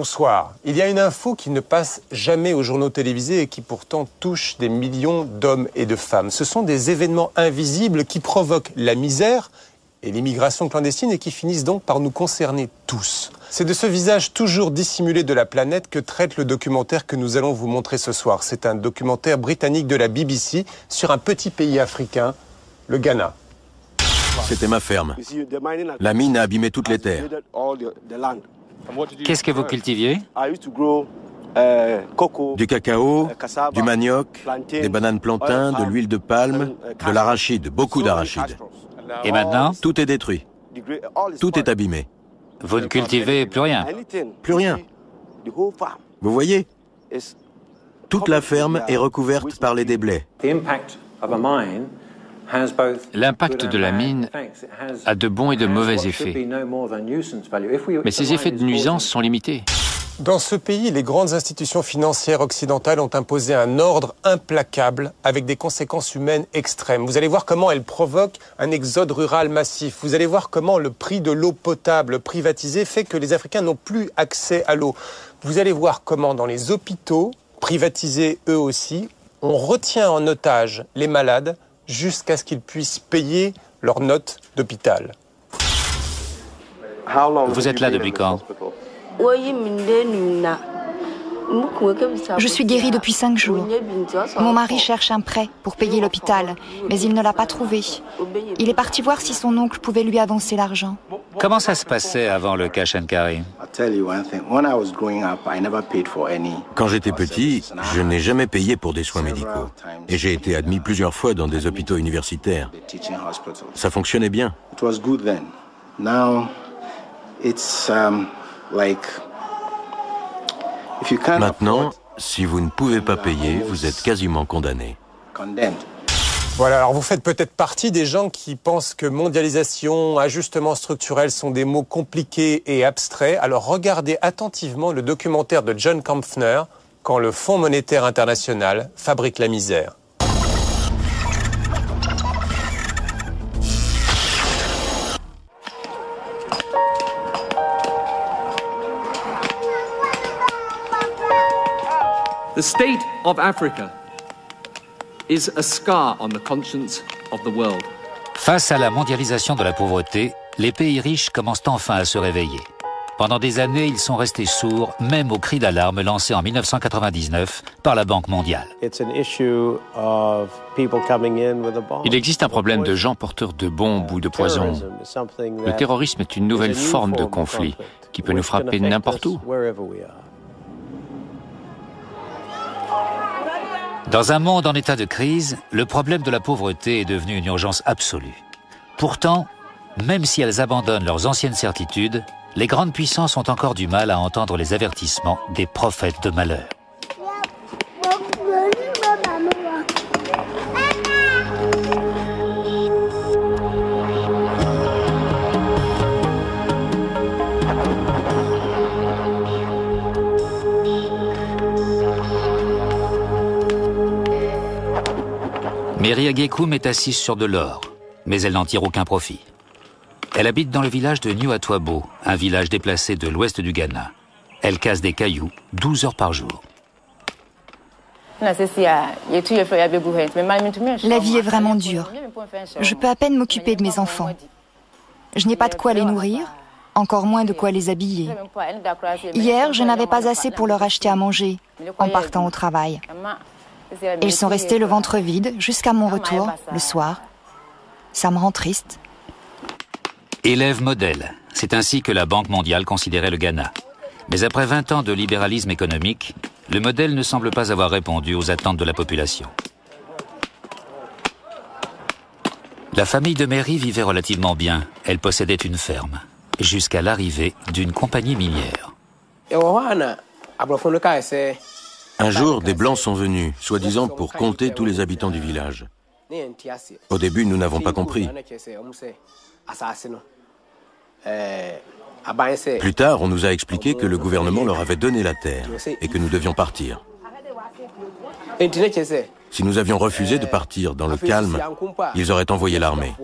Bonsoir. Il y a une info qui ne passe jamais aux journaux télévisés et qui pourtant touche des millions d'hommes et de femmes. Ce sont des événements invisibles qui provoquent la misère et l'immigration clandestine et qui finissent donc par nous concerner tous. C'est de ce visage toujours dissimulé de la planète que traite le documentaire que nous allons vous montrer ce soir. C'est un documentaire britannique de la BBC sur un petit pays africain, le Ghana. C'était ma ferme. La mine a abîmé toutes les terres. Qu'est-ce que vous cultiviez? Du cacao, du manioc, des bananes plantains, de l'huile de palme, de l'arachide, beaucoup d'arachide. Et maintenant? Tout est détruit. Tout est abîmé. Vous ne cultivez plus rien? Plus rien. Vous voyez? Toute la ferme est recouverte par les déblais. L'impact de la mine a de bons et de mauvais effets. Mais ces effets de nuisance sont limités. Dans ce pays, les grandes institutions financières occidentales ont imposé un ordre implacable avec des conséquences humaines extrêmes. Vous allez voir comment elles provoquent un exode rural massif. Vous allez voir comment le prix de l'eau potable privatisée fait que les Africains n'ont plus accès à l'eau. Vous allez voir comment dans les hôpitaux, privatisés eux aussi, on retient en otage les malades jusqu'à ce qu'ils puissent payer leurs notes d'hôpital. Vous êtes là depuis quand? Je suis guérie depuis 5 jours. Mon mari cherche un prêt pour payer l'hôpital, mais il ne l'a pas trouvé. Il est parti voir si son oncle pouvait lui avancer l'argent. Comment ça se passait avant le cash and carry? Quand j'étais petit, je n'ai jamais payé pour des soins médicaux. Et j'ai été admis plusieurs fois dans des hôpitaux universitaires. Ça fonctionnait bien. Maintenant, si vous ne pouvez pas payer, vous êtes quasiment condamné. Voilà, alors vous faites peut-être partie des gens qui pensent que mondialisation, ajustement structurel sont des mots compliqués et abstraits. Alors regardez attentivement le documentaire de John Kampfner, Quand le Fonds monétaire international fabrique la misère. The state of Africa is a scar on the conscience of the world. Face à la mondialisation de la pauvreté, les pays riches commencent enfin à se réveiller. Pendant des années, ils sont restés sourds, même aux cris d'alarme lancés en 1999 par la Banque mondiale. Il existe un problème de gens porteurs de bombes ou de poison. Le terrorisme est une nouvelle forme de conflit qui peut nous frapper n'importe où. Dans un monde en état de crise, le problème de la pauvreté est devenu une urgence absolue. Pourtant, même si elles abandonnent leurs anciennes certitudes, les grandes puissances ont encore du mal à entendre les avertissements des prophètes de malheur. Meria Gekum est assise sur de l'or, mais elle n'en tire aucun profit. Elle habite dans le village de New Atwabo, un village déplacé de l'ouest du Ghana. Elle casse des cailloux 12 heures par jour. La vie est vraiment dure. Je peux à peine m'occuper de mes enfants. Je n'ai pas de quoi les nourrir, encore moins de quoi les habiller. Hier, je n'avais pas assez pour leur acheter à manger en partant au travail. Ils sont restés le ventre vide jusqu'à mon retour, le soir. Ça me rend triste. Élève modèle, c'est ainsi que la Banque mondiale considérait le Ghana. Mais après 20 ans de libéralisme économique, le modèle ne semble pas avoir répondu aux attentes de la population. La famille de Mary vivait relativement bien. Elle possédait une ferme, jusqu'à l'arrivée d'une compagnie minière. Un jour, des Blancs sont venus, soi-disant pour compter tous les habitants du village. Au début, nous n'avons pas compris. Plus tard, on nous a expliqué que le gouvernement leur avait donné la terre et que nous devions partir. Si nous avions refusé de partir dans le calme, ils auraient envoyé l'armée.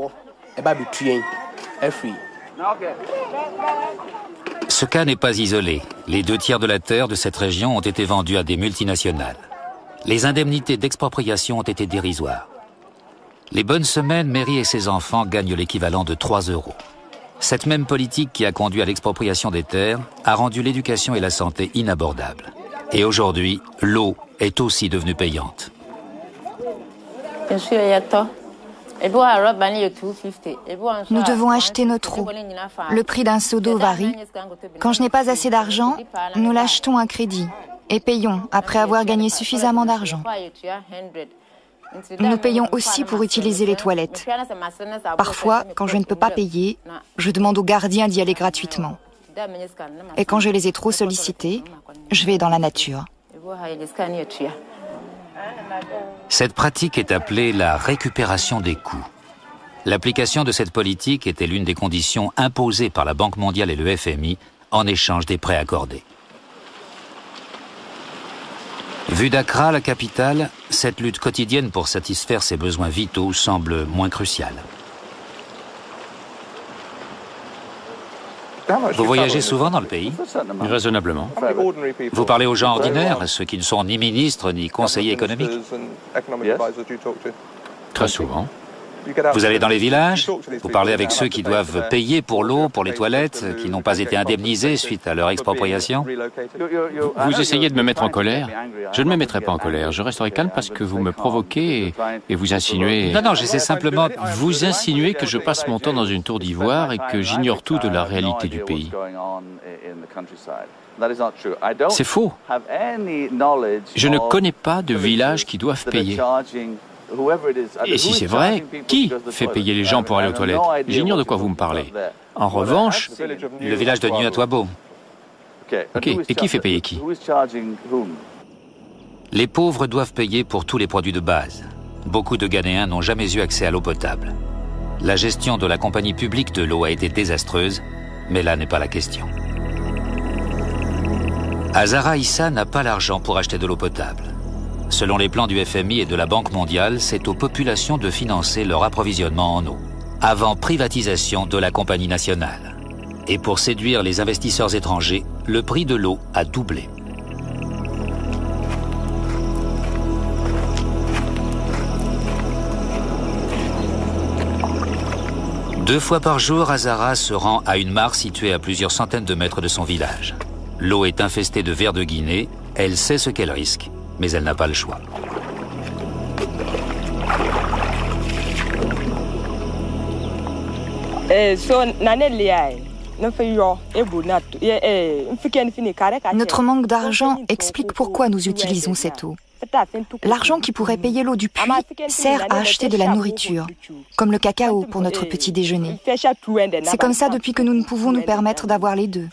Ce cas n'est pas isolé. Les 2/3 de la terre de cette région ont été vendus à des multinationales. Les indemnités d'expropriation ont été dérisoires. Les bonnes semaines, Mary et ses enfants gagnent l'équivalent de 3 €. Cette même politique qui a conduit à l'expropriation des terres a rendu l'éducation et la santé inabordables. Et aujourd'hui, l'eau est aussi devenue payante. Nous devons acheter notre eau. Le prix d'un seau d'eau varie. Quand je n'ai pas assez d'argent, nous l'achetons à crédit et payons après avoir gagné suffisamment d'argent. Nous payons aussi pour utiliser les toilettes. Parfois, quand je ne peux pas payer, je demande aux gardiens d'y aller gratuitement. Et quand je les ai trop sollicités, je vais dans la nature. Cette pratique est appelée la récupération des coûts. L'application de cette politique était l'une des conditions imposées par la Banque mondiale et le FMI en échange des prêts accordés. Vue d'Accra, la capitale, cette lutte quotidienne pour satisfaire ses besoins vitaux semble moins cruciale. Vous voyagez souvent dans le pays? Raisonnablement. Vous parlez aux gens ordinaires, ceux qui ne sont ni ministres ni conseillers économiques? Très souvent. Vous allez dans les villages? Vous parlez avec ceux qui doivent payer pour l'eau, pour les toilettes, qui n'ont pas été indemnisés suite à leur expropriation? Vous essayez de me mettre en colère? Je ne me mettrai pas en colère. Je resterai calme parce que vous me provoquez et vous insinuez... Non, j'essaie simplement... Vous insinuez que je passe mon temps dans une tour d'ivoire et que j'ignore tout de la réalité du pays. C'est faux. Je ne connais pas de villages qui doivent payer. Et si c'est vrai, qui fait payer les gens pour aller aux toilettes? J'ignore de quoi vous me parlez. En revanche... Le village de Nuatwabo. Ok, et qui fait payer qui? Les pauvres doivent payer pour tous les produits de base. Beaucoup de Ghanéens n'ont jamais eu accès à l'eau potable. La gestion de la compagnie publique de l'eau a été désastreuse, mais là n'est pas la question. Azara Issa n'a pas l'argent pour acheter de l'eau potable. Selon les plans du FMI et de la Banque mondiale, c'est aux populations de financer leur approvisionnement en eau, avant privatisation de la compagnie nationale. Et pour séduire les investisseurs étrangers, le prix de l'eau a doublé. Deux fois par jour, Azara se rend à une mare située à plusieurs centaines de mètres de son village. L'eau est infestée de vers de Guinée, elle sait ce qu'elle risque, mais elle n'a pas le choix. Notre manque d'argent explique pourquoi nous utilisons cette eau. L'argent qui pourrait payer l'eau du puits sert à acheter de la nourriture, comme le cacao pour notre petit déjeuner. C'est comme ça depuis que nous ne pouvons nous permettre d'avoir les deux.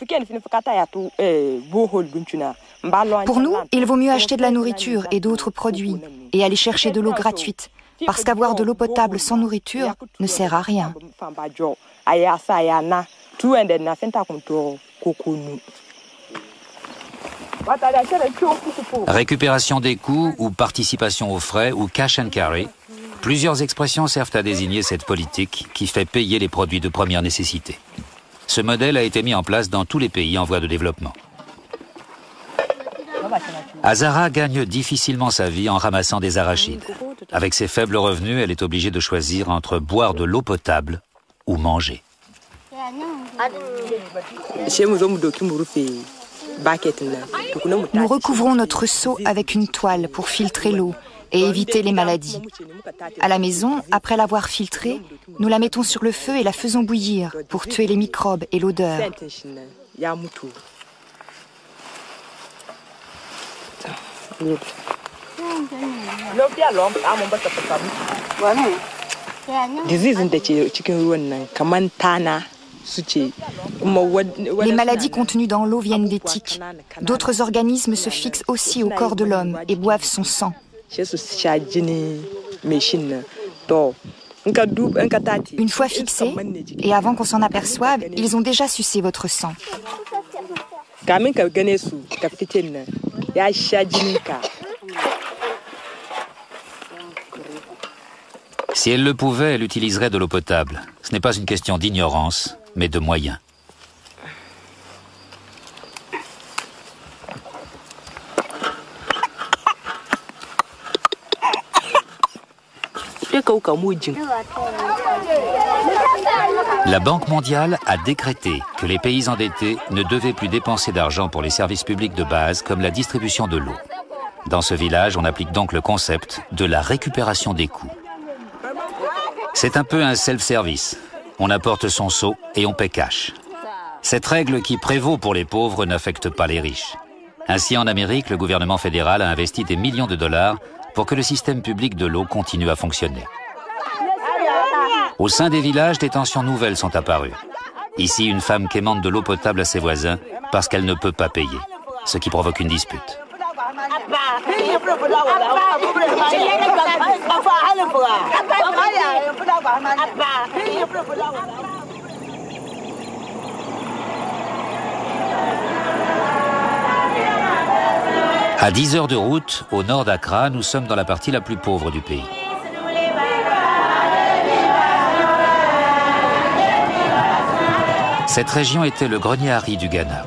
Pour nous, il vaut mieux acheter de la nourriture et d'autres produits et aller chercher de l'eau gratuite, parce qu'avoir de l'eau potable sans nourriture ne sert à rien. Récupération des coûts ou participation aux frais ou cash and carry, plusieurs expressions servent à désigner cette politique qui fait payer les produits de première nécessité. Ce modèle a été mis en place dans tous les pays en voie de développement. Azara gagne difficilement sa vie en ramassant des arachides. Avec ses faibles revenus, elle est obligée de choisir entre boire de l'eau potable ou manger. Nous recouvrons notre seau avec une toile pour filtrer l'eau et éviter les maladies. À la maison, après l'avoir filtrée, nous la mettons sur le feu et la faisons bouillir pour tuer les microbes et l'odeur. Les maladies contenues dans l'eau viennent des tiques. D'autres organismes se fixent aussi au corps de l'homme et boivent son sang. Une fois fixés, et avant qu'on s'en aperçoive, ils ont déjà sucé votre sang. Si elle le pouvait, elle utiliserait de l'eau potable. Ce n'est pas une question d'ignorance, mais de moyens. La Banque mondiale a décrété que les pays endettés ne devaient plus dépenser d'argent pour les services publics de base comme la distribution de l'eau. Dans ce village, on applique donc le concept de la récupération des coûts. C'est un peu un self-service. On apporte son seau et on paie cash. Cette règle qui prévaut pour les pauvres n'affecte pas les riches. Ainsi, en Amérique, le gouvernement fédéral a investi des millions de dollars pour que le système public de l'eau continue à fonctionner. Au sein des villages, des tensions nouvelles sont apparues. Ici, une femme quémande de l'eau potable à ses voisins parce qu'elle ne peut pas payer, ce qui provoque une dispute. À 10 heures de route, au nord d'Accra, nous sommes dans la partie la plus pauvre du pays. Cette région était le grenier à riz du Ghana.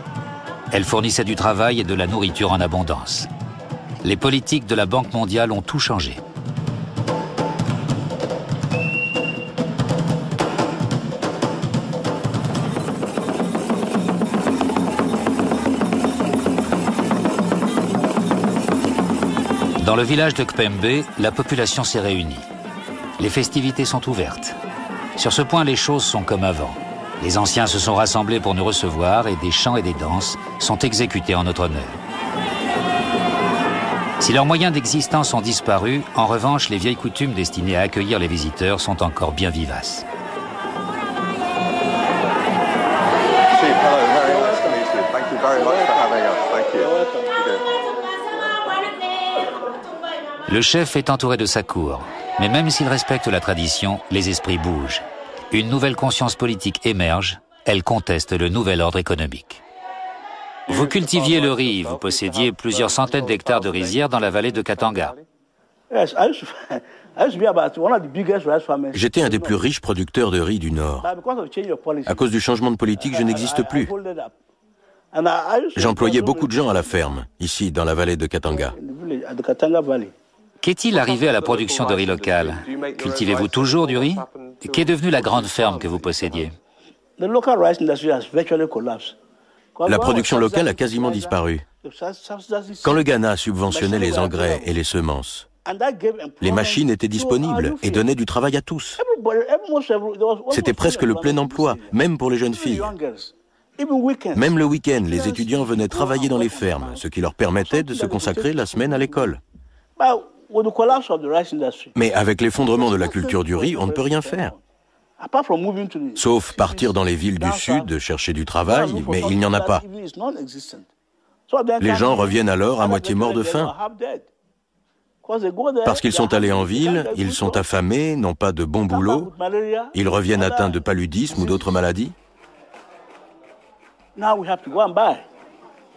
Elle fournissait du travail et de la nourriture en abondance. Les politiques de la Banque mondiale ont tout changé. Dans le village de Kpembe, la population s'est réunie. Les festivités sont ouvertes. Sur ce point, les choses sont comme avant. Les anciens se sont rassemblés pour nous recevoir et des chants et des danses sont exécutés en notre honneur. Si leurs moyens d'existence ont disparu, en revanche, les vieilles coutumes destinées à accueillir les visiteurs sont encore bien vivaces. Le chef est entouré de sa cour, mais même s'il respecte la tradition, les esprits bougent. Une nouvelle conscience politique émerge, elle conteste le nouvel ordre économique. Vous cultiviez le riz, vous possédiez plusieurs centaines d'hectares de rizières dans la vallée de Katanga. J'étais un des plus riches producteurs de riz du Nord. À cause du changement de politique, je n'existe plus. J'employais beaucoup de gens à la ferme, ici, dans la vallée de Katanga. Qu'est-il arrivé à la production de riz local? Cultivez-vous toujours du riz? Qu'est devenue la grande ferme que vous possédiez? La production locale a quasiment disparu. Quand le Ghana subventionnait les engrais et les semences, les machines étaient disponibles et donnaient du travail à tous. C'était presque le plein emploi, même pour les jeunes filles. Même le week-end, les étudiants venaient travailler dans les fermes, ce qui leur permettait de se consacrer la semaine à l'école. Mais avec l'effondrement de la culture du riz, on ne peut rien faire. Sauf partir dans les villes du Sud, chercher du travail, mais il n'y en a pas. Les gens reviennent alors à moitié morts de faim. Parce qu'ils sont allés en ville, ils sont affamés, n'ont pas de bon boulot, ils reviennent atteints de paludisme ou d'autres maladies.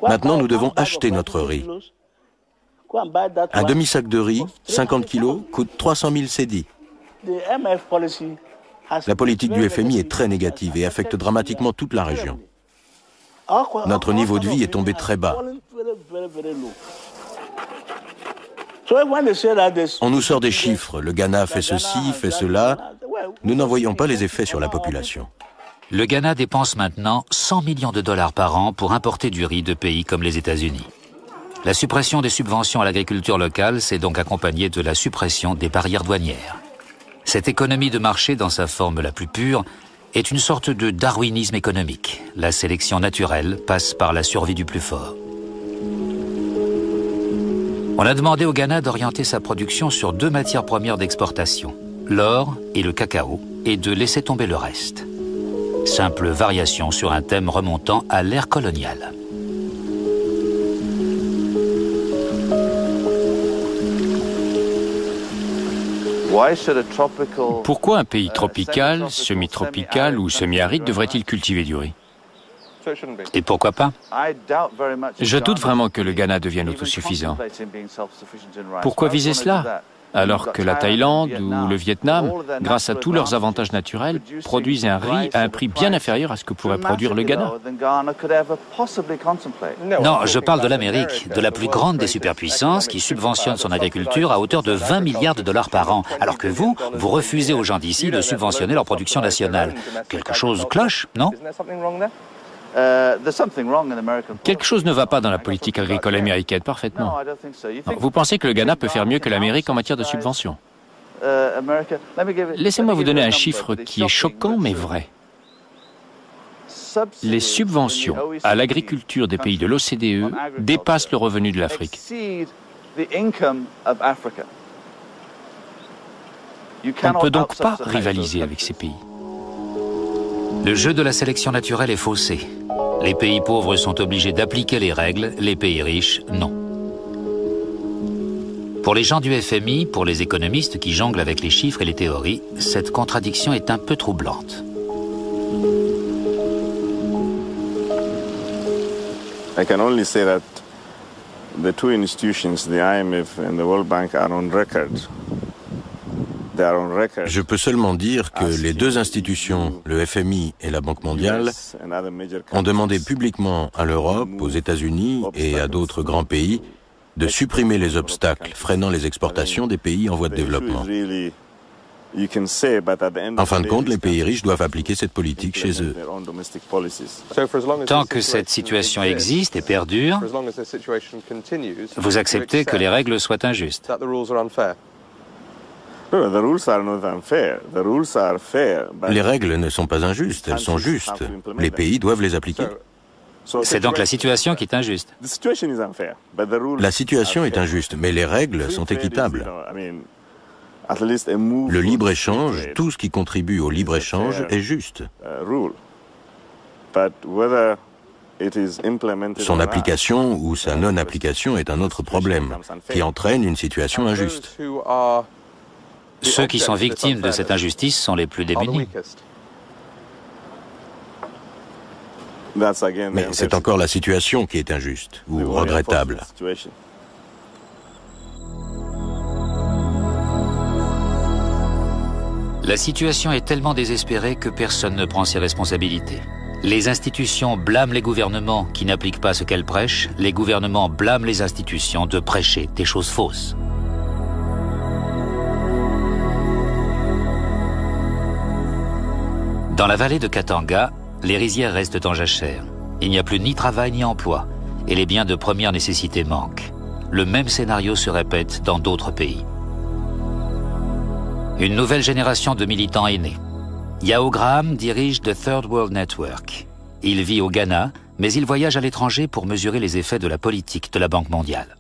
Maintenant, nous devons acheter notre riz. Un demi-sac de riz, 50 kilos, coûte 300 000 cédis. La politique du FMI est très négative et affecte dramatiquement toute la région. Notre niveau de vie est tombé très bas. On nous sort des chiffres, le Ghana fait ceci, fait cela. Nous n'en voyons pas les effets sur la population. Le Ghana dépense maintenant 100 millions de dollars par an pour importer du riz de pays comme les États-Unis. La suppression des subventions à l'agriculture locale s'est donc accompagnée de la suppression des barrières douanières. Cette économie de marché, dans sa forme la plus pure, est une sorte de darwinisme économique. La sélection naturelle passe par la survie du plus fort. On a demandé au Ghana d'orienter sa production sur 2 matières premières d'exportation, l'or et le cacao, et de laisser tomber le reste. Simple variation sur un thème remontant à l'ère coloniale. Pourquoi un pays tropical, semi-tropical ou semi-aride devrait-il cultiver du riz? Et pourquoi pas? Je doute vraiment que le Ghana devienne autosuffisant. Pourquoi viser cela? Alors que la Thaïlande ou le Vietnam, grâce à tous leurs avantages naturels, produisent un riz à un prix bien inférieur à ce que pourrait produire le Ghana. Non, je parle de l'Amérique, de la plus grande des superpuissances qui subventionne son agriculture à hauteur de 20 milliards de dollars par an, alors que vous refusez aux gens d'ici de subventionner leur production nationale. Quelque chose cloche, non ? Quelque chose ne va pas dans la politique agricole américaine, parfaitement. Non, vous pensez que le Ghana peut faire mieux que l'Amérique en matière de subventions? Laissez-moi vous donner un chiffre qui est choquant mais vrai. Les subventions à l'agriculture des pays de l'OCDE dépassent le revenu de l'Afrique. On ne peut donc pas rivaliser avec ces pays. Le jeu de la sélection naturelle est faussé. Les pays pauvres sont obligés d'appliquer les règles, les pays riches, non. Pour les gens du FMI, pour les économistes qui jonglent avec les chiffres et les théories, cette contradiction est un peu troublante. I can only say that the two institutions, the IMF and the World Bank, are on record. Je peux seulement dire que les deux institutions, le FMI et la Banque mondiale, ont demandé publiquement à l'Europe, aux États-Unis et à d'autres grands pays de supprimer les obstacles freinant les exportations des pays en voie de développement. En fin de compte, les pays riches doivent appliquer cette politique chez eux. Tant que cette situation existe et perdure, vous acceptez que les règles soient injustes. Les règles ne sont pas injustes, elles sont justes. Les pays doivent les appliquer. C'est donc la situation qui est injuste. La situation est injuste, mais les règles sont équitables. Le libre-échange, tout ce qui contribue au libre-échange est juste. Son application ou sa non-application est un autre problème, qui entraîne une situation injuste. Ceux qui sont victimes de cette injustice sont les plus démunis. Mais c'est encore la situation qui est injuste ou regrettable. La situation est tellement désespérée que personne ne prend ses responsabilités. Les institutions blâment les gouvernements qui n'appliquent pas ce qu'elles prêchent. Les gouvernements blâment les institutions de prêcher des choses fausses. Dans la vallée de Katanga, les rizières restent en jachère. Il n'y a plus ni travail ni emploi, et les biens de première nécessité manquent. Le même scénario se répète dans d'autres pays. Une nouvelle génération de militants est née. Yao Graham dirige The Third World Network. Il vit au Ghana, mais il voyage à l'étranger pour mesurer les effets de la politique de la Banque mondiale.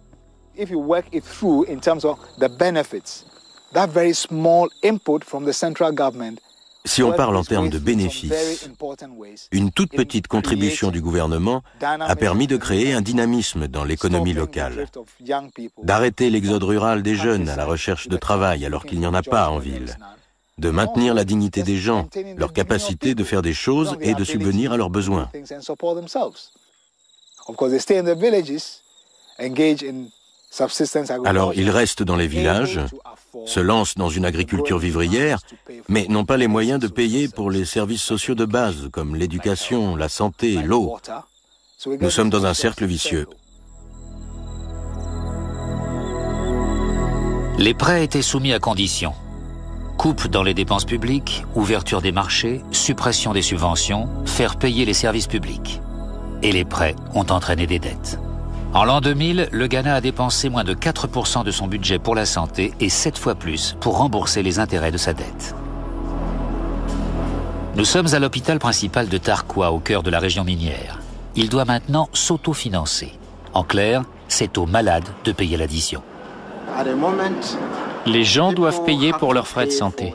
If you work it through in terms of the benefits, that very small input from the central government. Si on parle en termes de bénéfices, une toute petite contribution du gouvernement a permis de créer un dynamisme dans l'économie locale, d'arrêter l'exode rural des jeunes à la recherche de travail alors qu'il n'y en a pas en ville, de maintenir la dignité des gens, leur capacité de faire des choses et de subvenir à leurs besoins. Alors ils restent dans les villages, se lancent dans une agriculture vivrière, mais n'ont pas les moyens de payer pour les services sociaux de base, comme l'éducation, la santé, l'eau. Nous sommes dans un cercle vicieux. Les prêts étaient soumis à conditions. Coupe dans les dépenses publiques, ouverture des marchés, suppression des subventions, faire payer les services publics. Et les prêts ont entraîné des dettes. En l'an 2000, le Ghana a dépensé moins de 4% de son budget pour la santé et 7 fois plus pour rembourser les intérêts de sa dette. Nous sommes à l'hôpital principal de Tarkwa, au cœur de la région minière. Il doit maintenant s'autofinancer. En clair, c'est aux malades de payer l'addition. Les gens doivent payer pour leurs frais de santé.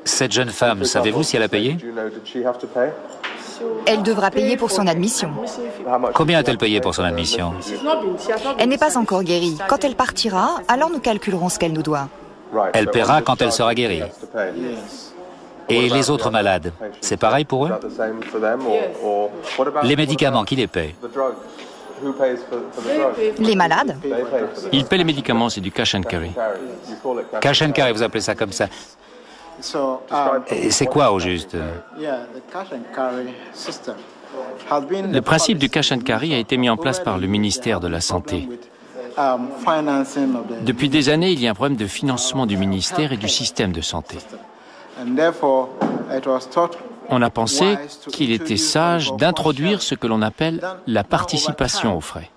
Cette jeune femme, savez-vous si elle a payé ? Elle devra payer pour son admission. Combien a-t-elle payé pour son admission ? Elle n'est pas encore guérie. Quand elle partira, alors nous calculerons ce qu'elle nous doit. Elle paiera quand elle sera guérie. Et les autres malades, c'est pareil pour eux ? Les médicaments, qui les paie ? Les malades. Ils paient les médicaments, c'est du cash and carry. Cash and carry, vous appelez ça comme ça. Et c'est quoi au juste? Le principe du cash and carry a été mis en place par le ministère de la Santé. Depuis des années, il y a un problème de financement du ministère et du système de santé. On a pensé qu'il était sage d'introduire ce que l'on appelle la participation aux frais.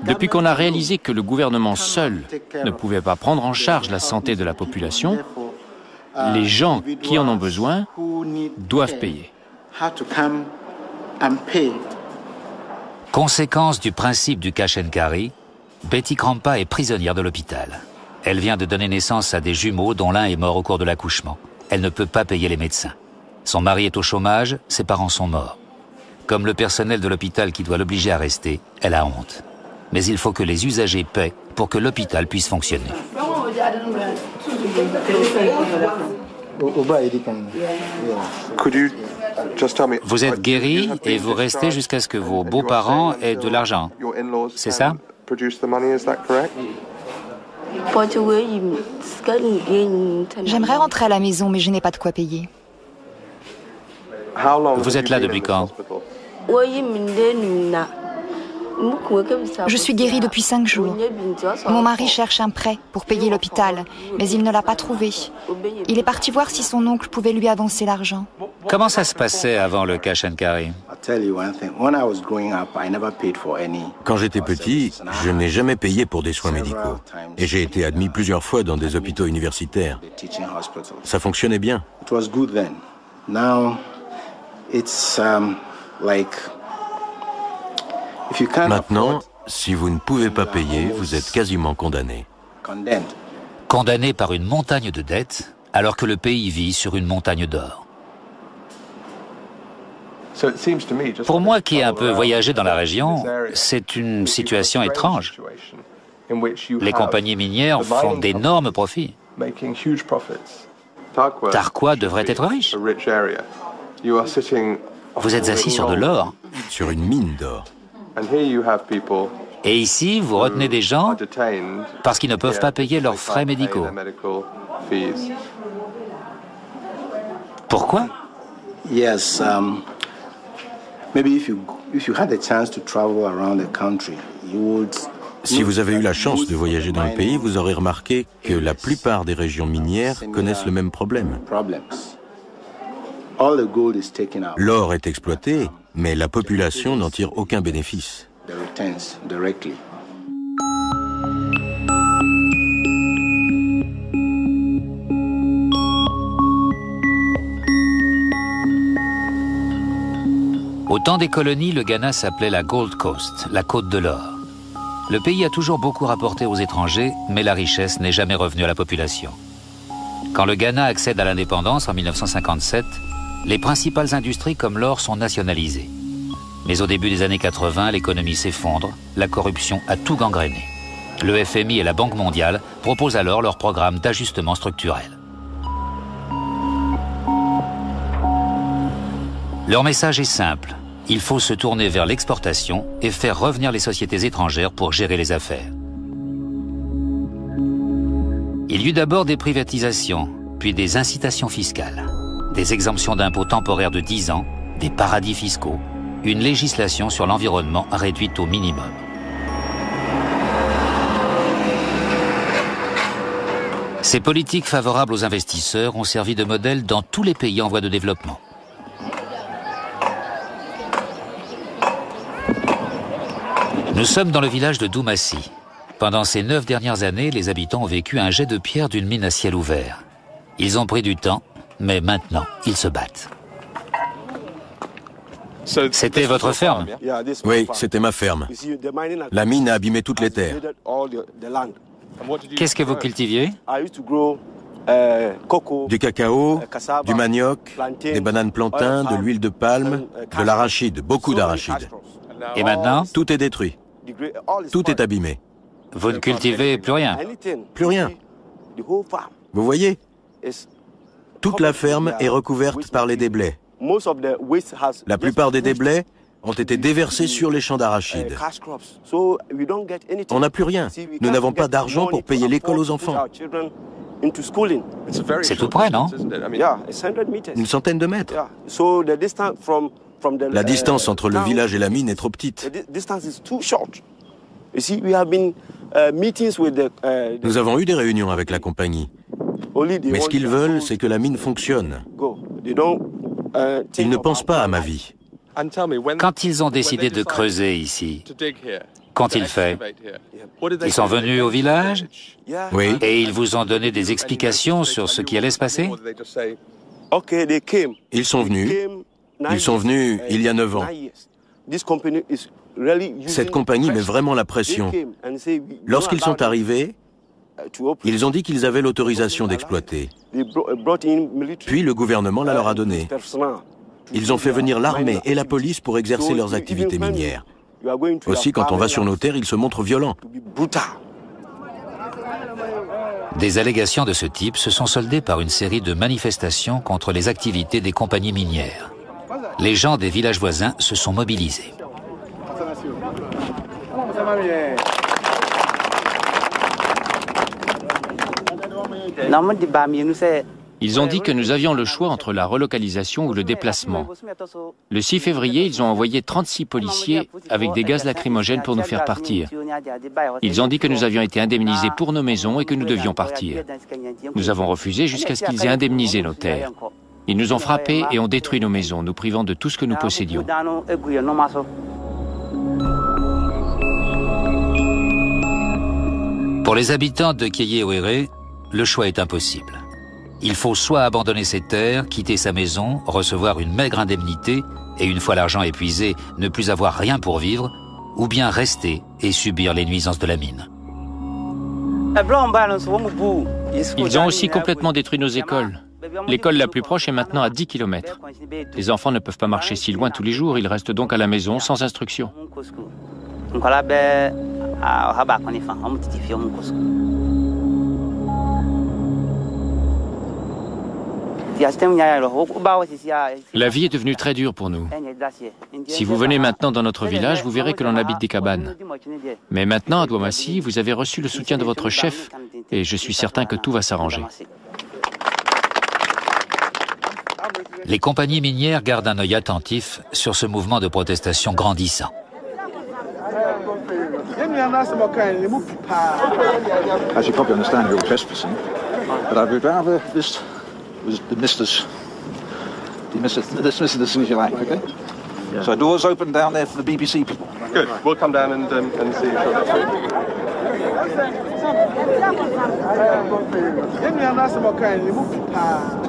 Depuis qu'on a réalisé que le gouvernement seul ne pouvait pas prendre en charge la santé de la population, les gens qui en ont besoin doivent payer. Conséquence du principe du cash and carry, Betty Krampa est prisonnière de l'hôpital. Elle vient de donner naissance à des jumeaux dont l'un est mort au cours de l'accouchement. Elle ne peut pas payer les médecins. Son mari est au chômage, ses parents sont morts. Comme le personnel de l'hôpital qui doit l'obliger à rester, elle a honte. Mais il faut que les usagers paient pour que l'hôpital puisse fonctionner. Vous êtes guéri et vous restez jusqu'à ce que vos beaux-parents aient de l'argent. C'est ça? J'aimerais rentrer à la maison, mais je n'ai pas de quoi payer. Vous êtes là depuis quand? Je suis guérie depuis 5 jours. Mon mari cherche un prêt pour payer l'hôpital, mais il ne l'a pas trouvé. Il est parti voir si son oncle pouvait lui avancer l'argent. Comment ça se passait avant le cash and carry? Quand j'étais petit, je n'ai jamais payé pour des soins médicaux. Et j'ai été admis plusieurs fois dans des hôpitaux universitaires. Ça fonctionnait bien. Maintenant, si vous ne pouvez pas payer, vous êtes quasiment condamné. Condamné par une montagne de dettes, alors que le pays vit sur une montagne d'or. Pour moi qui ai un peu voyagé dans la région, c'est une situation étrange. Les compagnies minières font d'énormes profits. Tarqua devrait être riche. Vous êtes assis sur de l'or. Sur une mine d'or. Et ici, vous retenez des gens parce qu'ils ne peuvent pas payer leurs frais médicaux. Pourquoi? Si vous avez eu la chance de voyager dans le pays, vous aurez remarqué que la plupart des régions minières connaissent le même problème. L'or est exploité, mais la population n'en tire aucun bénéfice. Au temps des colonies, le Ghana s'appelait la Gold Coast, la côte de l'or. Le pays a toujours beaucoup rapporté aux étrangers, mais la richesse n'est jamais revenue à la population. Quand le Ghana accède à l'indépendance en 1957, les principales industries comme l'or sont nationalisées. Mais au début des années 80, l'économie s'effondre, la corruption a tout gangréné. Le FMI et la Banque mondiale proposent alors leur programme d'ajustement structurel. Leur message est simple. Il faut se tourner vers l'exportation et faire revenir les sociétés étrangères pour gérer les affaires. Il y eut d'abord des privatisations, puis des incitations fiscales, des exemptions d'impôts temporaires de 10 ans, des paradis fiscaux, une législation sur l'environnement réduite au minimum. Ces politiques favorables aux investisseurs ont servi de modèle dans tous les pays en voie de développement. Nous sommes dans le village de Doumassi. Pendant ces 9 dernières années, les habitants ont vécu un jet de pierre d'une mine à ciel ouvert. Ils ont pris du temps, mais maintenant, ils se battent. C'était votre ferme? Oui, c'était ma ferme. La mine a abîmé toutes les terres. Qu'est-ce que vous cultiviez? Du cacao, du manioc, des bananes plantains, de l'huile de palme, de l'arachide, beaucoup d'arachide. Et maintenant? Tout est détruit. Tout est abîmé. Vous ne cultivez plus rien? Plus rien. Vous voyez? Toute la ferme est recouverte par les déblais. La plupart des déblais ont été déversés sur les champs d'arachides. On n'a plus rien. Nous n'avons pas d'argent pour payer l'école aux enfants. C'est tout près, non? Une centaine de mètres. La distance entre le village et la mine est trop petite. Nous avons eu des réunions avec la compagnie. Mais ce qu'ils veulent, c'est que la mine fonctionne. Ils ne pensent pas à ma vie. Quand ils ont décidé de creuser ici, qu'ont-ils fait? Ils sont venus au village? Oui. Et ils vous ont donné des explications sur ce qui allait se passer? Ils sont venus il y a 9 ans. Cette compagnie met vraiment la pression. Lorsqu'ils sont arrivés, ils ont dit qu'ils avaient l'autorisation d'exploiter. Puis le gouvernement la leur a donnée. Ils ont fait venir l'armée et la police pour exercer leurs activités minières. Aussi, quand on va sur nos terres, ils se montrent violents. Des allégations de ce type se sont soldées par une série de manifestations contre les activités des compagnies minières. Les gens des villages voisins se sont mobilisés. Ils ont dit que nous avions le choix entre la relocalisation ou le déplacement. Le 6 février, ils ont envoyé 36 policiers avec des gaz lacrymogènes pour nous faire partir. Ils ont dit que nous avions été indemnisés pour nos maisons et que nous devions partir. Nous avons refusé jusqu'à ce qu'ils aient indemnisé nos terres. Ils nous ont frappés et ont détruit nos maisons, nous privant de tout ce que nous possédions. Pour les habitants de Kéyé-Ouéré, le choix est impossible. Il faut soit abandonner ses terres, quitter sa maison, recevoir une maigre indemnité et une fois l'argent épuisé, ne plus avoir rien pour vivre, ou bien rester et subir les nuisances de la mine. Ils ont aussi complètement détruit nos écoles. L'école la plus proche est maintenant à 10 km. Les enfants ne peuvent pas marcher si loin tous les jours, ils restent donc à la maison sans instruction. La vie est devenue très dure pour nous. Si vous venez maintenant dans notre village, vous verrez que l'on habite des cabanes. Mais maintenant, à Douamassi, vous avez reçu le soutien de votre chef et je suis certain que tout va s'arranger. Les compagnies minières gardent un œil attentif sur ce mouvement de protestation grandissant. As you probably understand, you're trespassing, but I would rather this was dismissed as soon as you like, okay? Yeah. So doors open down there for the BBC people. Good. We'll come down and see you.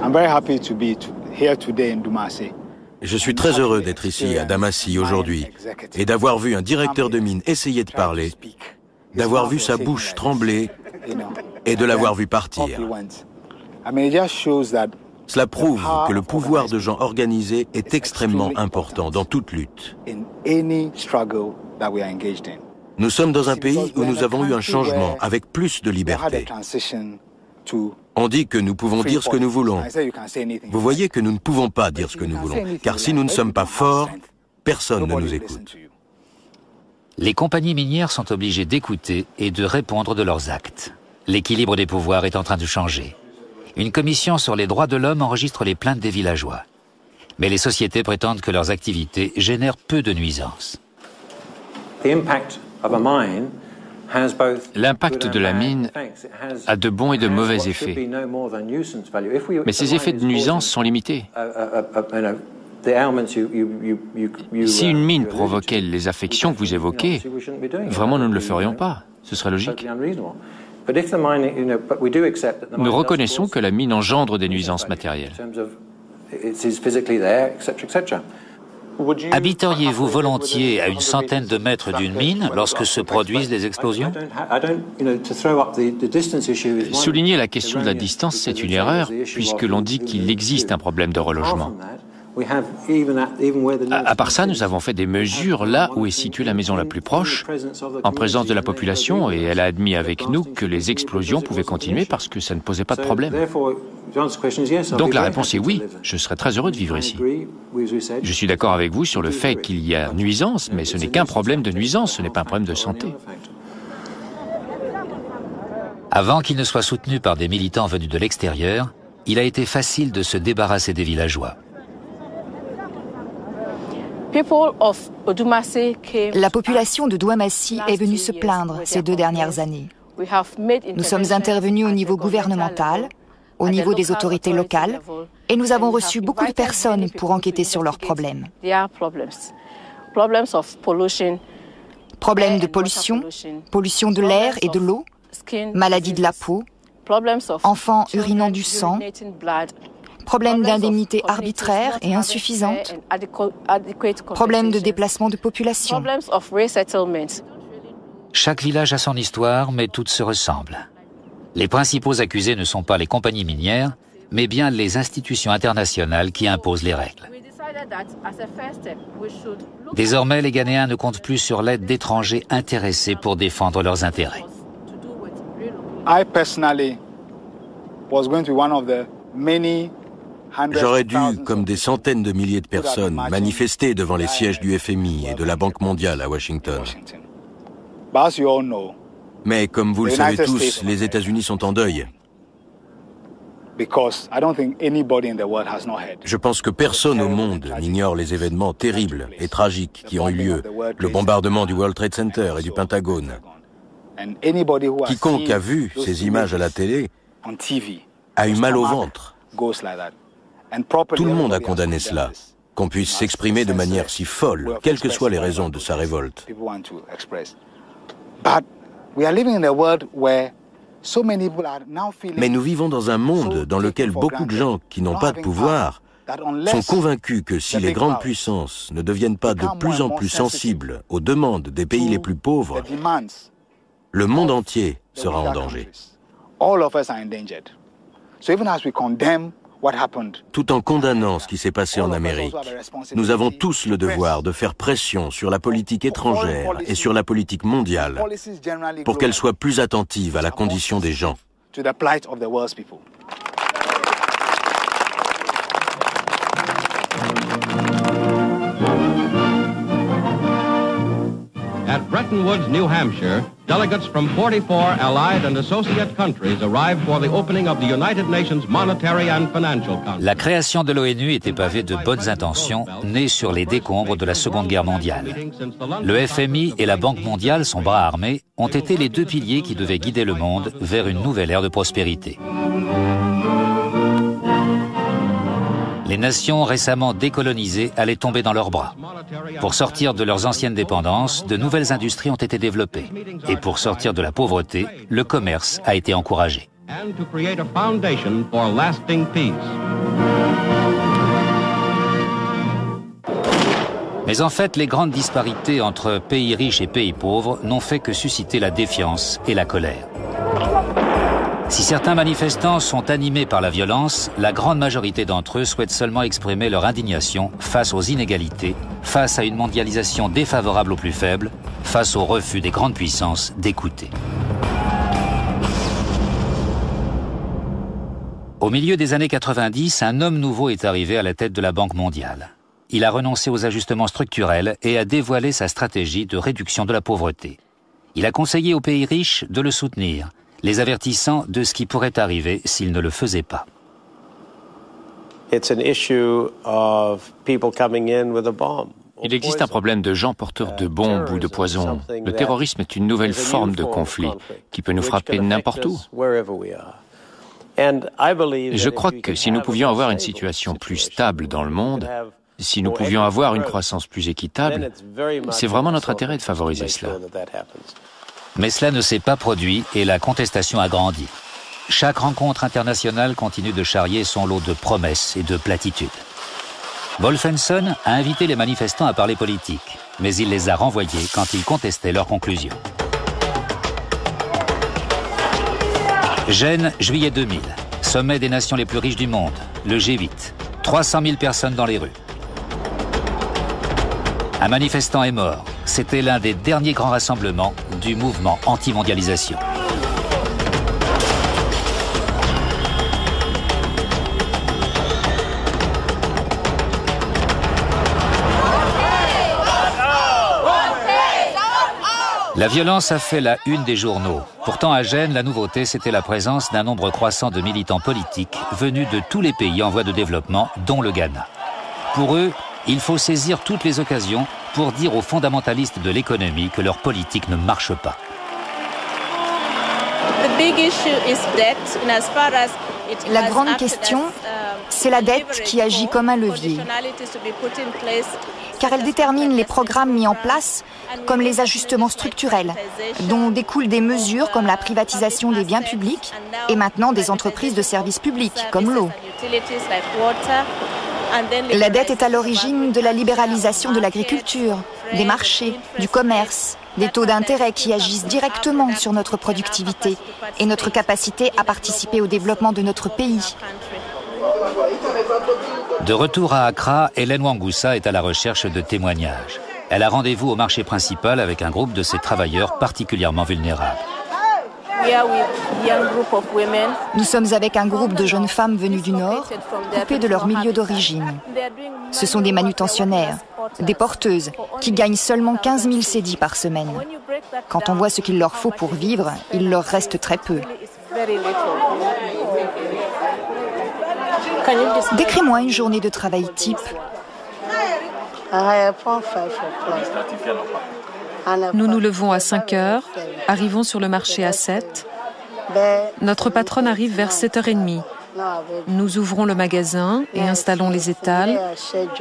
I'm very happy to be here today in Douamassi. Je suis très heureux d'être ici à Damassi aujourd'hui et d'avoir vu un directeur de mine essayer de parler, d'avoir vu sa bouche trembler et de l'avoir vu partir. Cela prouve que le pouvoir de gens organisés est extrêmement important dans toute lutte. Nous sommes dans un pays où nous avons eu un changement avec plus de liberté. On dit que nous pouvons dire ce que nous voulons. Vous voyez que nous ne pouvons pas dire ce que nous voulons, car si nous ne sommes pas forts, personne ne nous écoute. Les compagnies minières sont obligées d'écouter et de répondre de leurs actes. L'équilibre des pouvoirs est en train de changer. Une commission sur les droits de l'homme enregistre les plaintes des villageois. Mais les sociétés prétendent que leurs activités génèrent peu de nuisances. L'impact de la mine a de bons et de mauvais effets. Mais ces effets de nuisance sont limités. Si une mine provoquait les affections que vous évoquez, vraiment nous ne le ferions pas. Ce serait logique. Nous reconnaissons que la mine engendre des nuisances matérielles. Habiteriez-vous volontiers à une centaine de mètres d'une mine lorsque se produisent des explosions? Souligner la question de la distance, c'est une erreur, puisque l'on dit qu'il existe un problème de relogement. À part ça, nous avons fait des mesures là où est située la maison la plus proche, en présence de la population, et elle a admis avec nous que les explosions pouvaient continuer parce que ça ne posait pas de problème. Donc la réponse est oui, je serais très heureux de vivre ici. Je suis d'accord avec vous sur le fait qu'il y a nuisance, mais ce n'est qu'un problème de nuisance, ce n'est pas un problème de santé. Avant qu'il ne soit soutenu par des militants venus de l'extérieur, il a été facile de se débarrasser des villageois. La population de Douamassi est venue se plaindre ces 2 dernières années. Nous sommes intervenus au niveau gouvernemental, au niveau des autorités locales, et nous avons reçu beaucoup de personnes pour enquêter sur leurs problèmes. Problèmes de pollution, pollution de l'air et de l'eau, maladies de la peau, enfants urinant du sang, problèmes d'indemnités arbitraires et insuffisantes, problèmes de déplacement de population. Chaque village a son histoire, mais toutes se ressemblent. Les principaux accusés ne sont pas les compagnies minières, mais bien les institutions internationales qui imposent les règles. Désormais, les Ghanéens ne comptent plus sur l'aide d'étrangers intéressés pour défendre leurs intérêts. J'aurais dû, comme des centaines de milliers de personnes, manifester devant les sièges du FMI et de la Banque mondiale à Washington. Mais comme vous le savez tous, les États-Unis sont en deuil. Je pense que personne au monde n'ignore les événements terribles et tragiques qui ont eu lieu, le bombardement du World Trade Center et du Pentagone. Quiconque a vu ces images à la télé a eu mal au ventre. Tout le monde a condamné cela, qu'on puisse s'exprimer de manière si folle, quelles que soient les raisons de sa révolte. Mais nous vivons dans un monde dans lequel beaucoup de gens qui n'ont pas de pouvoir sont convaincus que si les grandes puissances ne deviennent pas de plus en plus sensibles aux demandes des pays les plus pauvres, le monde entier sera en danger. Tout en condamnant ce qui s'est passé en Amérique, nous avons tous le devoir de faire pression sur la politique étrangère et sur la politique mondiale pour qu'elle soit plus attentive à la condition des gens. At Bretton Woods, New Hampshire, delegates from 44 allied and associate countries arrived for the opening of the United Nations Monetary and Financial Council. La création de l'ONU était pavée de bonnes intentions, nées sur les décombres de la Seconde Guerre mondiale. Le FMI et la Banque mondiale, son bras armé, ont été les 2 piliers qui devaient guider le monde vers une nouvelle ère de prospérité. Les nations récemment décolonisées allaient tomber dans leurs bras. Pour sortir de leurs anciennes dépendances, de nouvelles industries ont été développées. Et pour sortir de la pauvreté, le commerce a été encouragé. Mais en fait, les grandes disparités entre pays riches et pays pauvres n'ont fait que susciter la défiance et la colère. Si certains manifestants sont animés par la violence, la grande majorité d'entre eux souhaitent seulement exprimer leur indignation face aux inégalités, face à une mondialisation défavorable aux plus faibles, face au refus des grandes puissances d'écouter. Au milieu des années 90, un homme nouveau est arrivé à la tête de la Banque mondiale. Il a renoncé aux ajustements structurels et a dévoilé sa stratégie de réduction de la pauvreté. Il a conseillé aux pays riches de le soutenir, les avertissant de ce qui pourrait arriver s'ils ne le faisaient pas. Il existe un problème de gens porteurs de bombes ou de poison. Le terrorisme est une nouvelle forme de conflit qui peut nous frapper n'importe où. Je crois que si nous pouvions avoir une situation plus stable dans le monde, si nous pouvions avoir une croissance plus équitable, c'est vraiment notre intérêt de favoriser cela. Mais cela ne s'est pas produit et la contestation a grandi. Chaque rencontre internationale continue de charrier son lot de promesses et de platitudes. Wolfensohn a invité les manifestants à parler politique, mais il les a renvoyés quand ils contestaient leurs conclusions. Gênes, juillet 2000. Sommet des nations les plus riches du monde, le G8. 300 000 personnes dans les rues. Un manifestant est mort. C'était l'un des derniers grands rassemblements du mouvement anti-mondialisation. La violence a fait la une des journaux. Pourtant, à Gênes, la nouveauté, c'était la présence d'un nombre croissant de militants politiques venus de tous les pays en voie de développement, dont le Ghana. Pour eux, il faut saisir toutes les occasions pour dire aux fondamentalistes de l'économie que leur politique ne marche pas. La grande question, c'est la dette qui agit comme un levier, car elle détermine les programmes mis en place, comme les ajustements structurels, dont découlent des mesures comme la privatisation des biens publics et maintenant des entreprises de services publics, comme l'eau. La dette est à l'origine de la libéralisation de l'agriculture, des marchés, du commerce, des taux d'intérêt qui agissent directement sur notre productivité et notre capacité à participer au développement de notre pays. De retour à Accra, Hélène Wangoussa est à la recherche de témoignages. Elle a rendez-vous au marché principal avec un groupe de ces travailleurs particulièrement vulnérables. Nous sommes avec un groupe de jeunes femmes venues du Nord, coupées de leur milieu d'origine. Ce sont des manutentionnaires, des porteuses, qui gagnent seulement 15 000 cédis par semaine. Quand on voit ce qu'il leur faut pour vivre, il leur reste très peu. Décris-moi une journée de travail type. Nous nous levons à 5 heures, arrivons sur le marché à 7. Notre patronne arrive vers 7h30. Nous ouvrons le magasin et installons les étals.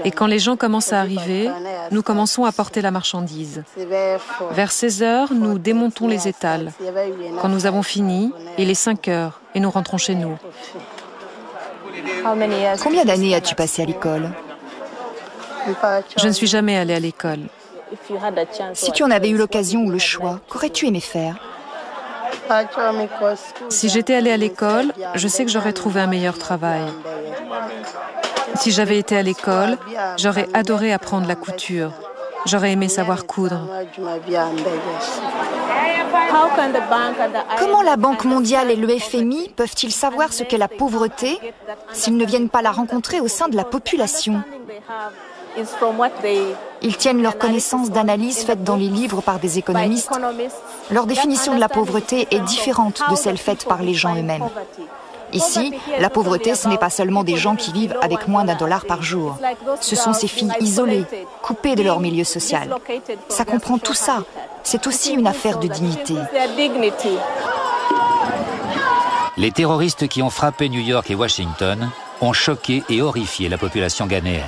Et quand les gens commencent à arriver, nous commençons à porter la marchandise. Vers 16h, nous démontons les étals. Quand nous avons fini, il est 5 heures et nous rentrons chez nous. Combien d'années as-tu passé à l'école? Je ne suis jamais allée à l'école. Si tu en avais eu l'occasion ou le choix, qu'aurais-tu aimé faire? Si j'étais allée à l'école, je sais que j'aurais trouvé un meilleur travail. Si j'avais été à l'école, j'aurais adoré apprendre la couture. J'aurais aimé savoir coudre. Comment la Banque mondiale et le FMI peuvent-ils savoir ce qu'est la pauvreté s'ils ne viennent pas la rencontrer au sein de la population? Ils tiennent leur connaissance d'analyses faites dans les livres par des économistes. Leur définition de la pauvreté est différente de celle faite par les gens eux-mêmes. Ici, la pauvreté, ce n'est pas seulement des gens qui vivent avec moins d'$1 par jour. Ce sont ces filles isolées, coupées de leur milieu social. Ça comprend tout ça. C'est aussi une affaire de dignité. Les terroristes qui ont frappé New York et Washington ont choqué et horrifié la population ghanéenne.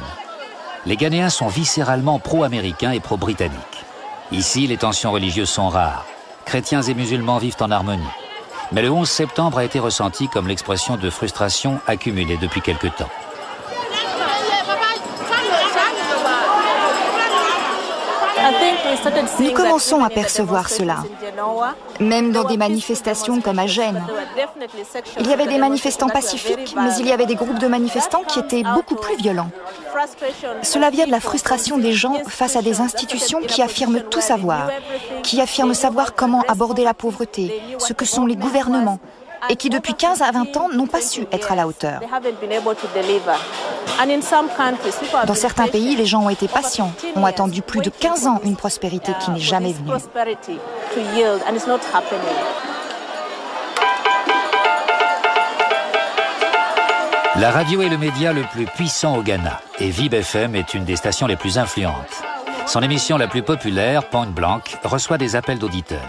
Les Ghanéens sont viscéralement pro-américains et pro-britanniques. Ici, les tensions religieuses sont rares. Chrétiens et musulmans vivent en harmonie. Mais le 11 septembre a été ressenti comme l'expression de frustration accumulée depuis quelque temps. Nous commençons à percevoir cela, même dans des manifestations comme à Gênes. Il y avait des manifestants pacifiques, mais il y avait des groupes de manifestants qui étaient beaucoup plus violents. Cela vient de la frustration des gens face à des institutions qui affirment tout savoir, qui affirment savoir comment aborder la pauvreté, ce que sont les gouvernements, et qui depuis 15 à 20 ans n'ont pas su être à la hauteur. Dans certains pays, les gens ont été patients, ont attendu plus de 15 ans une prospérité qui n'est jamais venue. La radio est le média le plus puissant au Ghana et Vib FM est une des stations les plus influentes. Son émission la plus populaire, Point Blank, reçoit des appels d'auditeurs.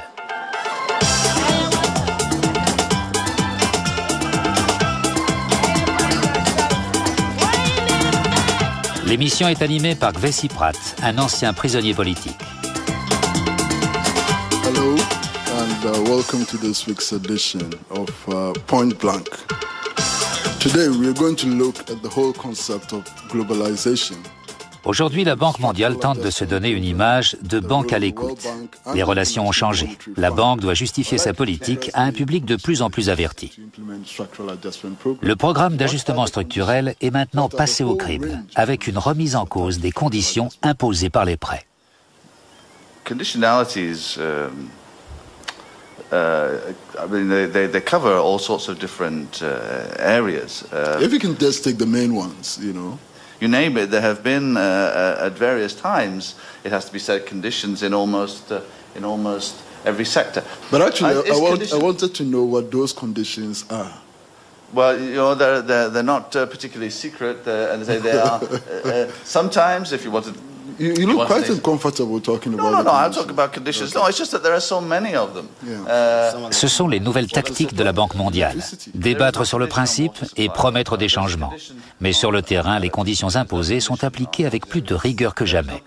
L'émission est animée par Gvesi Pratt, un ancien prisonnier politique. Hello and welcome to this week's edition of Point Blank. Today we are going to look at the whole concept of globalization. Aujourd'hui, la Banque mondiale tente de se donner une image de banque à l'écoute. Les relations ont changé. La banque doit justifier sa politique à un public de plus en plus averti. Le programme d'ajustement structurel est maintenant passé au crible, avec une remise en cause des conditions imposées par les prêts. Conditionalities, I mean, they cover all sorts of different areas. If you can just take the main ones, you know. You name it, there have been, at various times, it has to be said, conditions in almost every sector. But actually, I wanted to know what those conditions are. Well, you know, they're not particularly secret, and they are. Sometimes, if you wanted... You look quite uncomfortable talking about. No, I'll talk about conditions. Okay. No, it's just that there are so many of them. Ce sont les nouvelles tactiques de la Banque mondiale. Débattre sur le principe et promettre des changements. Mais sur le terrain, les conditions imposées sont appliquées avec plus de rigueur que jamais.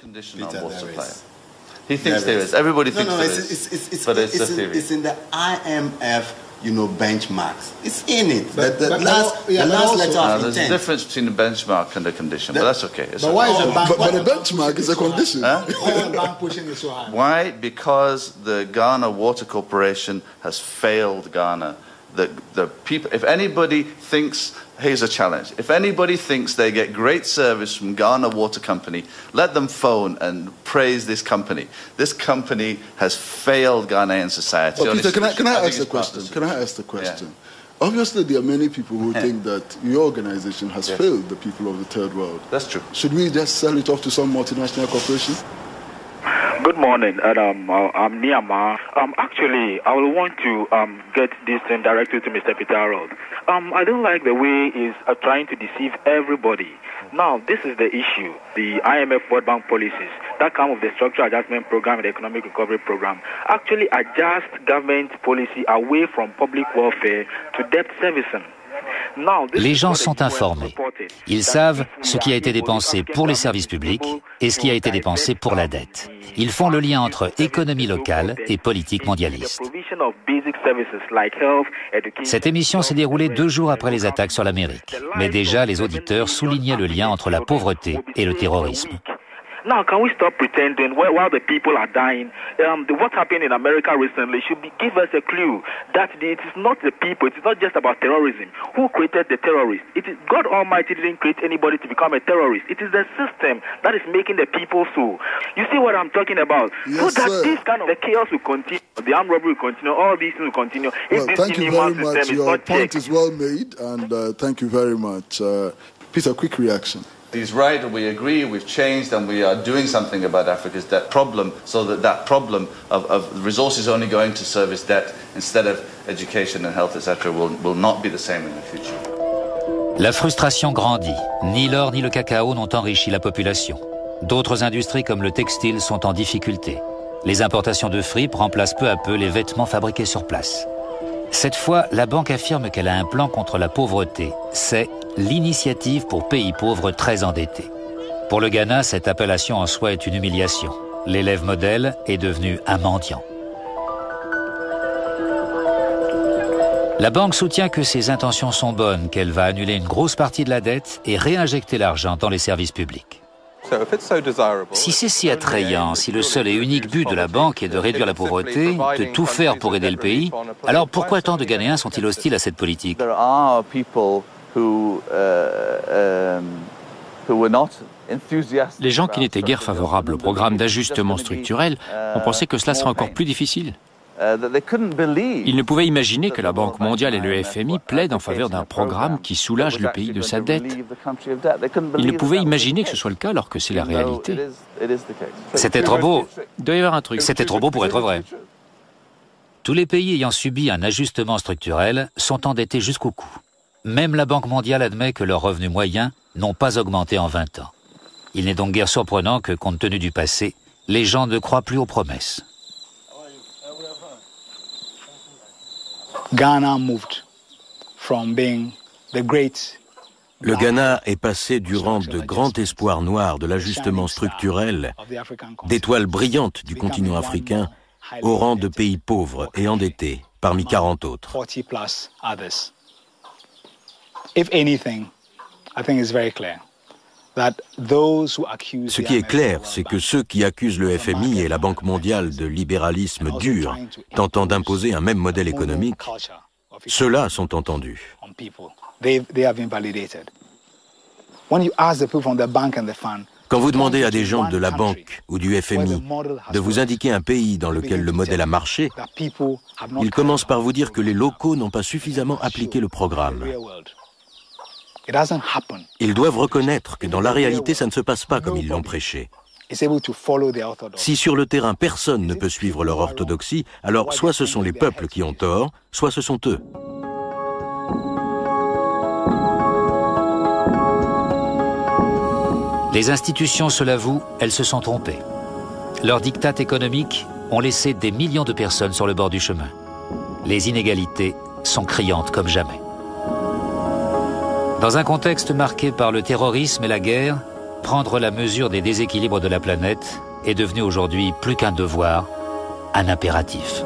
He thinks there is. Everybody thinks there is. But it's a theory. It's in the IMF, you know, benchmarks. It's in it. The last letter of there's a difference between a benchmark and a condition, but that's okay. But why is a bank? But a benchmark is a condition. Why is the bank pushing it so hard? Why? Because the Ghana Water Corporation has failed Ghana. The people. If anybody thinks, here's a challenge. If anybody thinks they get great service from Ghana Water Company, let them phone and praise this company. This company has failed Ghanaian society. Oh, Peter, can I ask the question? Can I ask the question? Yeah. Obviously, there are many people who think that your organization has failed the people of the third world. That's true. Should we just sell it off to some multinational corporation? Good morning, I'm Niyama. Actually, I will want to get this thing directly to Mr. Peter Harold. I don't like the way he's trying to deceive everybody. Now, this is the issue. The IMF World Bank policies that come with the Structural Adjustment Program and the Economic Recovery Program actually adjust government policy away from public welfare to debt servicing. Les gens sont informés. Ils savent ce qui a été dépensé pour les services publics et ce qui a été dépensé pour la dette. Ils font le lien entre économie locale et politique mondialiste. Cette émission s'est déroulée 2 jours après les attaques sur l'Amérique. Mais déjà, les auditeurs soulignaient le lien entre la pauvreté et le terrorisme. Now, can we stop pretending while the people are dying? What happened in America recently should give us a clue that it is not the people, it is not just about terrorism. Who created the terrorists? It is God Almighty didn't create anybody to become a terrorist. It is the system that is making the people so. You see what I'm talking about? Yes, so that this kind of the chaos will continue, the armed robbery will continue, all these things will continue. Well, thank you very much. Your point is well made, and thank you very much. Peter, quick reaction. He's right, we agree, we've changed, and we are doing something about Africa's debt problem, so that problem of resources only going to service debt instead of education and health, etc., will not be the same in the future. La frustration grandit. Ni l'or ni le cacao n'ont enrichi la population. D'autres industries comme le textile sont en difficulté. Les importations de fripes remplacent peu à peu les vêtements fabriqués sur place. Cette fois, la banque affirme qu'elle a un plan contre la pauvreté. C'est l'initiative pour pays pauvres très endettés. Pour le Ghana, cette appellation en soi est une humiliation. L'élève modèle est devenu un mendiant. La banque soutient que ses intentions sont bonnes, qu'elle va annuler une grosse partie de la dette et réinjecter l'argent dans les services publics. Si c'est si attrayant, si le seul et unique but de la banque est de réduire la pauvreté, de tout faire pour aider le pays, alors pourquoi tant de Ghanéens sont-ils hostiles à cette politique ? Les gens qui n'étaient guère favorables au programme d'ajustement structurel ont pensé que cela serait encore plus difficile. Ils ne pouvaient imaginer que la Banque mondiale et le FMI plaident en faveur d'un programme qui soulage le pays de sa dette. Ils ne pouvaient imaginer que ce soit le cas alors que c'est la réalité. C'était trop beau. Il doit y avoir un truc. C'était trop beau pour être vrai. Tous les pays ayant subi un ajustement structurel sont endettés jusqu'au cou. Même la Banque mondiale admet que leurs revenus moyens n'ont pas augmenté en 20 ans. Il n'est donc guère surprenant que, compte tenu du passé, les gens ne croient plus aux promesses. Ghana moved from being the great. Le Ghana est passé du rang de grand espoir noir de l'ajustement structurel, d'étoile brillante du continent africain, au rang de pays pauvres et endettés, parmi 40 autres. Ce qui est clair, c'est que ceux qui accusent le FMI et la Banque mondiale de libéralisme dur, tentant d'imposer un même modèle économique, ceux-là sont entendus. Quand vous demandez à des gens de la banque ou du FMI de vous indiquer un pays dans lequel le modèle a marché, ils commencent par vous dire que les locaux n'ont pas suffisamment appliqué le programme. Ils doivent reconnaître que dans la réalité, ça ne se passe pas comme ils l'ont prêché. Si sur le terrain, personne ne peut suivre leur orthodoxie, alors soit ce sont les peuples qui ont tort, soit ce sont eux. Les institutions se l'avouent, elles se sont trompées. Leurs diktats économiques ont laissé des millions de personnes sur le bord du chemin. Les inégalités sont criantes comme jamais. Dans un contexte marqué par le terrorisme et la guerre, prendre la mesure des déséquilibres de la planète est devenu aujourd'hui plus qu'un devoir, un impératif.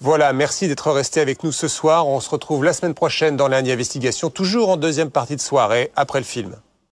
Voilà, merci d'être resté avec nous ce soir. On se retrouve la semaine prochaine dans Lundi Investigation, toujours en deuxième partie de soirée, après le film.